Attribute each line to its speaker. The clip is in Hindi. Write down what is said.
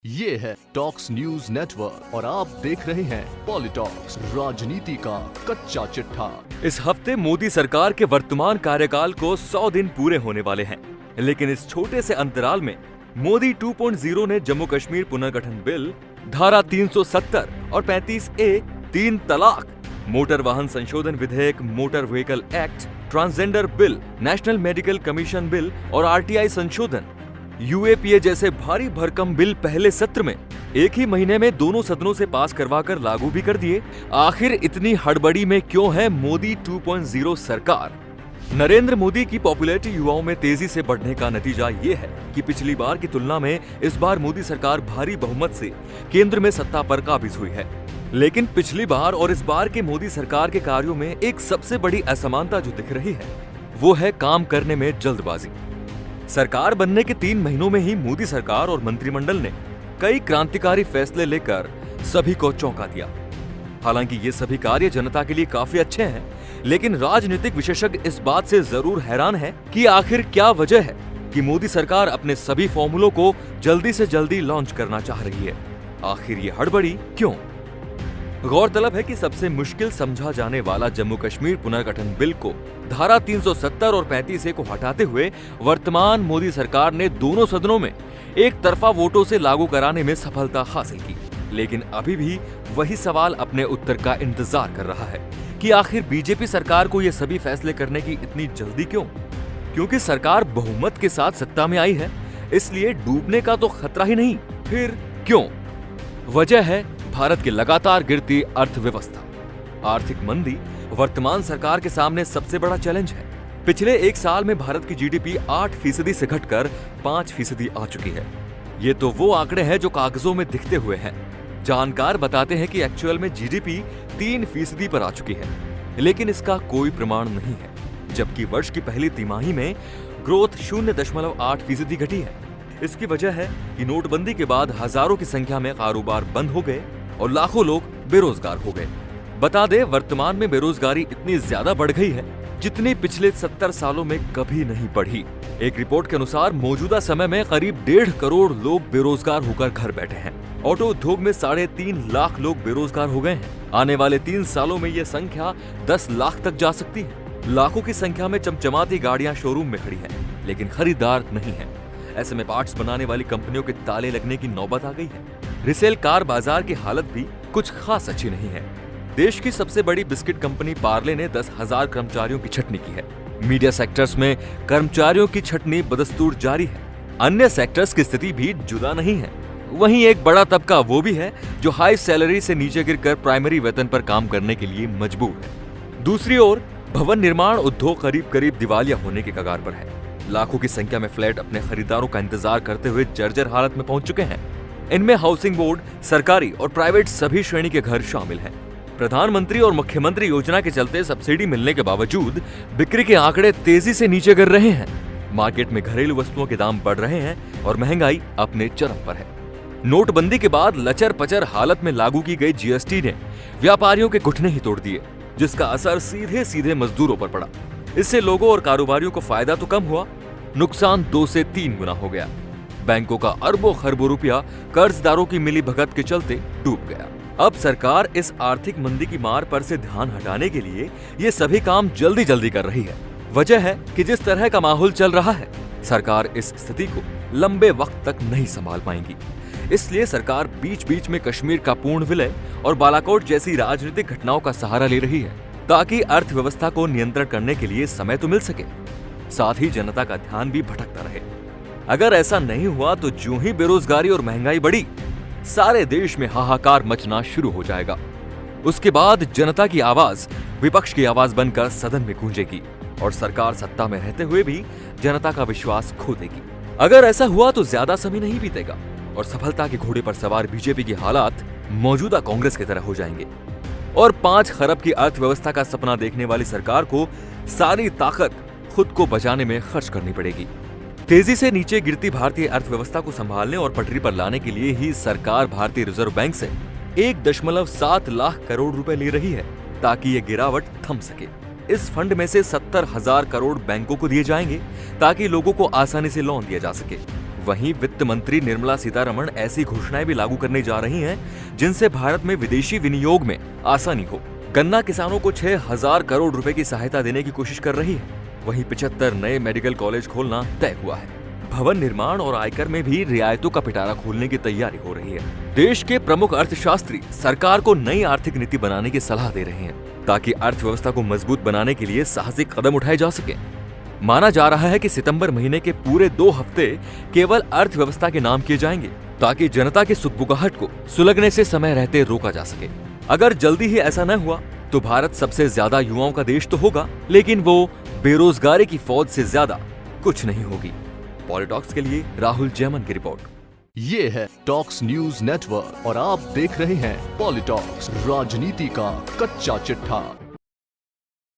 Speaker 1: ये है टॉक्स न्यूज नेटवर्क और आप देख रहे हैं पॉलिटॉक्स, राजनीति का कच्चा चिट्ठा।
Speaker 2: इस हफ्ते मोदी सरकार के वर्तमान कार्यकाल को 100 दिन पूरे होने वाले हैं, लेकिन इस छोटे से अंतराल में मोदी 2.0 ने जम्मू कश्मीर पुनर्गठन बिल, धारा 370 और 35A, 3 तलाक, मोटर वाहन संशोधन विधेयक, motor vehicle act, transgender bill, national medical commission bill और RTI संशोधन, UAPA जैसे भारी भरकम बिल पहले सत्र में एक ही महीने में दोनों सदनों से पास करवाकर लागू भी कर दिए। आखिर इतनी हड़बड़ी में क्यों है मोदी 2.0 सरकार? नरेंद्र मोदी की पॉपुलैरिटी युवाओं में तेजी से बढ़ने का नतीजा ये है कि पिछली बार की तुलना में इस बार मोदी सरकार भारी बहुमत से केंद्र में सत्ता पर काबिज हुई है। लेकिन पिछली बार और इस बार के मोदी सरकार के कार्यों में एक सबसे बड़ी असमानता जो दिख रही है वो है काम करने में जल्दबाजी। सरकार बनने के 3 महीनों में ही मोदी सरकार और मंत्रिमंडल ने कई क्रांतिकारी फैसले लेकर सभी को चौंका दिया। हालांकि ये सभी कार्य जनता के लिए काफी अच्छे हैं, लेकिन राजनीतिक विशेषज्ञ इस बात से जरूर हैरान है कि आखिर क्या वजह है कि मोदी सरकार अपने सभी फॉर्मूलों को जल्दी से जल्दी लॉन्च करना चाह रही है। आखिर ये हड़बड़ी क्यों? गौरतलब है कि सबसे मुश्किल समझा जाने वाला जम्मू कश्मीर पुनर्गठन बिल को धारा 370 और 35A को हटाते हुए वर्तमान मोदी सरकार ने दोनों सदनों में एक तरफा वोटों से लागू कराने में सफलता हासिल की। लेकिन अभी भी वही सवाल अपने उत्तर का इंतजार कर रहा है कि आखिर बीजेपी सरकार को ये सभी फैसले करने की इतनी जल्दी क्यों? क्योंकि सरकार बहुमत के साथ सत्ता में आई है, इसलिए डूबने का तो खतरा ही नहीं। फिर क्यों? वजह है भारत की लगातार गिरती अर्थव्यवस्था। आर्थिक मंदी वर्तमान सरकार के सामने सबसे बड़ा चैलेंज है। पिछले 1 साल में भारत की GDP 8% से घटकर 5% आ चुकी है। ये तो वो आंकड़े हैं जो कागजों में दिखते हुए हैं। जानकार बताते हैं कि एक्चुअल में GDP 3% पर आ चुकी है, लेकिन इसका कोई प्रमाण नहीं है। जबकि वर्ष की पहली तिमाही में ग्रोथ 0.8% घटी है। इसकी वजह है कि नोटबंदी के बाद हजारों की संख्या में कारोबार बंद हो गए और लाखों लोग बेरोजगार हो गए। बता दें, वर्तमान में बेरोजगारी इतनी ज्यादा बढ़ गई है जितनी पिछले 70 सालों में कभी नहीं बढ़ी। एक रिपोर्ट के अनुसार मौजूदा समय में करीब 1.5 करोड़ लोग बेरोजगार होकर घर बैठे हैं। ऑटो उद्योग में 3.5 लाख लोग बेरोजगार हो गए हैं। आने वाले 3 सालों में यह संख्या 10 लाख तक जा सकती है। लाखों की संख्या में चमचमाती गाड़ियां शोरूम में खड़ी हैं, लेकिन खरीदार नहीं है। ऐसे में पार्ट्स बनाने वाली कंपनियों के ताले लगने की नौबत आ गई है। रिसेल कार बाजार की हालत भी कुछ खास अच्छी नहीं है। देश की सबसे बड़ी बिस्किट कंपनी पार्ले ने 10,000 कर्मचारियों की छटनी की है। मीडिया सेक्टर्स में कर्मचारियों की छटनी बदस्तूर जारी है। अन्य सेक्टर्स की स्थिति भी जुदा नहीं है। वहीं एक बड़ा तबका वो भी है जो हाई सैलरी से नीचे गिरकर प्राइमरी वेतन पर काम करने के लिए मजबूर है। दूसरी ओर भवन निर्माण उद्योग करीब दिवालिया होने के कगार पर है। लाखों की संख्या में फ्लैट अपने खरीदारों का इंतजार करते हुए जर्जर हालत में पहुंच चुके हैं। इनमें हाउसिंग बोर्ड, सरकारी और प्राइवेट सभी श्रेणी के घर शामिल हैं। प्रधानमंत्री और मुख्यमंत्री योजना के चलते सब्सिडी मिलने के बावजूद बिक्री के आंकड़े तेजी से नीचे गिर रहे हैं। मार्केट में घरेलू वस्तुओं के दाम बढ़ रहे हैं और महंगाई अपने चरम पर है। नोटबंदी के बाद लचर पचर हालत में लागू की गई GST ने व्यापारियों के घुटने ही तोड़ दिए, जिसका असर सीधे मजदूरों पर पड़ा। इससे लोगों और कारोबारियों को फायदा तो कम हुआ, नुकसान 2 से 3 गुना हो गया। बैंकों का अरबों खरबों रुपया कर्जदारों की मिलीभगत के चलते डूब गया। अब सरकार इस आर्थिक मंदी की मार पर से ध्यान हटाने के लिए ये सभी काम जल्दी कर रही है। वजह है कि जिस तरह का माहौल चल रहा है, सरकार इस स्थिति को लंबे वक्त तक नहीं संभाल पाएगी। इसलिए सरकार बीच में कश्मीर का पूर्ण विलय और बालाकोट जैसी राजनीतिक घटनाओं का सहारा ले रही है, ताकि अर्थव्यवस्था को नियंत्रण करने के लिए समय तो मिल सके, साथ ही जनता का ध्यान भी भटकता रहे। अगर ऐसा नहीं हुआ तो जो ही बेरोजगारी और महंगाई बढ़ी, सारे देश में हाहाकार मचना शुरू हो जाएगा। उसके बाद जनता की आवाज विपक्ष की आवाज बनकर सदन में गूंजेगी और सरकार सत्ता में रहते हुए भी जनता का विश्वास खो देगी। अगर ऐसा हुआ तो ज्यादा समय नहीं बीतेगा और सफलता के घोड़े पर सवार बीजेपी की हालात मौजूदा कांग्रेस की तरह हो जाएंगे और 5 खरब की अर्थव्यवस्था का सपना देखने वाली सरकार को सारी ताकत खुद को बचाने में खर्च करनी पड़ेगी। तेजी से नीचे गिरती भारतीय अर्थव्यवस्था को संभालने और पटरी पर लाने के लिए ही सरकार भारतीय रिजर्व बैंक से 1.7 लाख करोड़ रुपए ले रही है, ताकि ये गिरावट थम सके। इस फंड में से 70,000 करोड़ बैंकों को दिए जाएंगे ताकि लोगों को आसानी से लोन दिया जा सके। वहीं वित्त मंत्री निर्मला सीतारमण ऐसी घोषणाएं भी लागू करने जा रही हैं जिनसे भारत में विदेशी विनियोग में आसानी हो। गन्ना किसानों को 6,000 करोड़ रुपए की सहायता देने की कोशिश कर रही है। वहीं 75 नए मेडिकल कॉलेज खोलना तय हुआ है। भवन निर्माण और आयकर में भी रियायतों का पिटारा खोलने की तैयारी हो रही है। देश के प्रमुख अर्थशास्त्री सरकार को नई आर्थिक नीति बनाने की सलाह दे रहे हैं ताकि अर्थव्यवस्था को मजबूत बनाने के लिए साहसिक कदम उठाए जा सके। माना जा रहा है कि सितंबर महीने के पूरे 2 हफ्ते केवल अर्थव्यवस्था के नाम किए जाएंगे ताकि जनता की सुगबुगाहट को सुलगने से समय रहते रोका जा सके। अगर जल्दी ही ऐसा न हुआ तो भारत सबसे ज्यादा युवाओं का देश तो होगा, लेकिन वो बेरोजगारी की फौज से ज्यादा कुछ नहीं होगी। पॉलिटॉक्स के लिए राहुल जैमन की रिपोर्ट।
Speaker 1: ये है टॉक्स न्यूज नेटवर्क और आप देख रहे हैं पॉलिटॉक्स, राजनीति का कच्चा चिट्ठा।